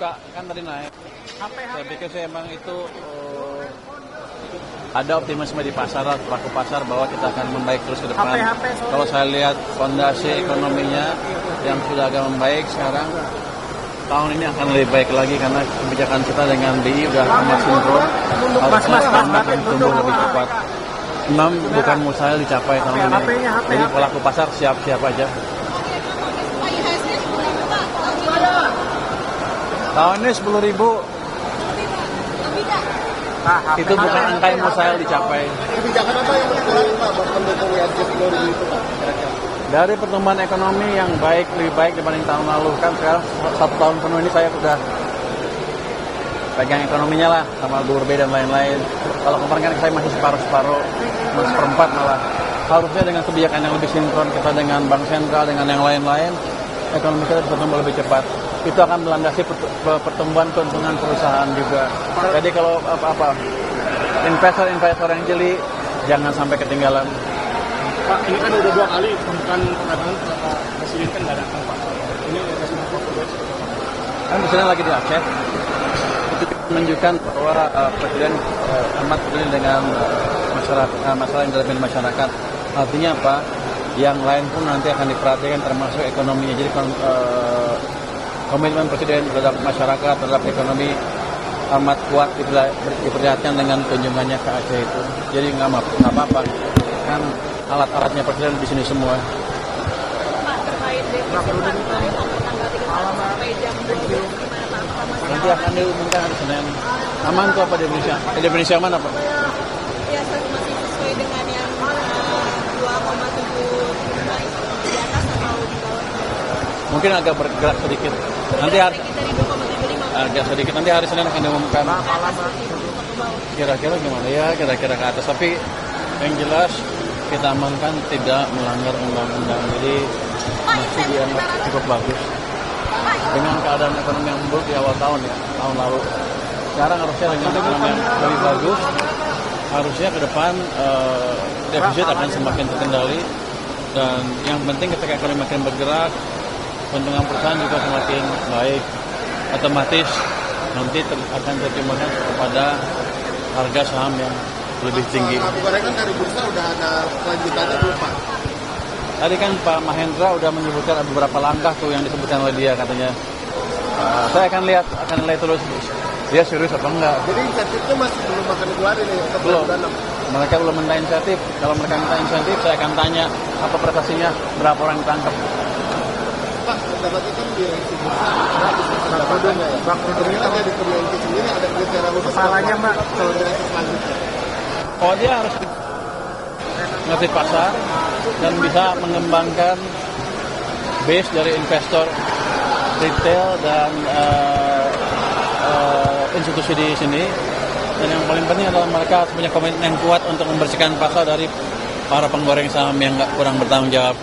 buka kan tadi naik. Saya pikir sih emang itu ada optimisme di pasar, pelaku pasar bahwa kita akan membaik terus ke depan. Kalau saya lihat fondasi ekonominya yang sudah agak membaik sekarang, tahun ini akan lebih baik lagi karena kebijakan kita dengan BI udah amat sinkron, akan tumbuh lebih cepat. Memang bukan mustahil dicapai tahun ini. Jadi pelaku pasar siap-siap aja. Tahun ini 10.000. Itu bukan angka yang mustahil dicapai. Kebijakan apa yang dikurangi Pak pendukung IHSG 10.000 itu? Dari pertumbuhan ekonomi yang baik, lebih baik dibanding tahun lalu. Kan sekarang 1 tahun penuh ini saya sudah pegang ekonominya lah, sama Gubernur B dan lain-lain. Kalau kemarin kan saya masih separuh-separuh, seperempat malah. Harusnya dengan kebijakan yang lebih sinkron kita dengan Bank Sentral, dengan yang lain-lain, ekonomi kita bisa tumbuh lebih cepat. Itu akan melandasi pertumbuhan keuntungan perusahaan juga. Jadi kalau investor yang jeli, jangan sampai ketinggalan. Pak, ini kan udah 2 kali pembukaan pengadaan Presiden kan nggak datang Pak. Ini respon Presiden. Kan Presiden lagi di Aceh. Itu menunjukkan bahwa Presiden amat peduli dengan masalah yang dialami masyarakat. Artinya apa? Yang lain pun nanti akan diperhatikan termasuk ekonominya. Jadi komitmen Presiden terhadap masyarakat, terhadap ekonomi amat kuat diperlihatkan dengan kunjungannya ke Aceh itu. Jadi nggak apa-apa. Kan alat-alatnya Presiden di sini semua. Nanti akan diumumkan hari Senin. Aman tuh apa di Indonesia? Di Indonesia aman apa? Ya, masih sesuai dengan yang 2,7 di atas atau di bawah. Mungkin agak bergerak sedikit. Nanti agak sedikit. Nanti hari Senin akan diumumkan. Kira-kira gimana ya? Kira-kira ke atas. Tapi yang jelas kita amankan tidak melanggar undang-undang. Jadi masih dianggap cukup bagus. Dengan keadaan ekonomi yang buruk di awal tahun ya, tahun lalu. Sekarang harusnya dengan ekonomi yang lebih bagus, harusnya ke depan defisit akan semakin terkendali. Dan yang penting ketika ekonomi makin bergerak, keuntungan perusahaan juga semakin baik. Otomatis nanti akan terjemahkan kepada harga saham yang lebih tinggi. Kan dari bursa udah ada kelanjutannya belum Pak? Tadi kan Pak Mahendra udah menyebutkan beberapa langkah tuh yang disebutkan oleh dia katanya. Saya akan lihat terus dia serius apa enggak. Jadi insentifnya masih belum akan dikeluarin ya? Belum. Mereka belum minta insentif. Kalau mereka minta insentif, saya akan tanya apa prestasinya, berapa orang ditangkap. Pak, pendapatnya kan di pendapatannya ya. Pak, ternyata di Kemenki sendiri ada kriteria khusus kepalanya Mbak koordinasi selanjutnya. Oh, dia harus ngerti pasar dan bisa mengembangkan base dari investor retail dan institusi di sini. Dan yang paling penting adalah mereka harus punya komitmen yang kuat untuk membersihkan pasar dari para penggoreng saham yang kurang bertanggung jawab.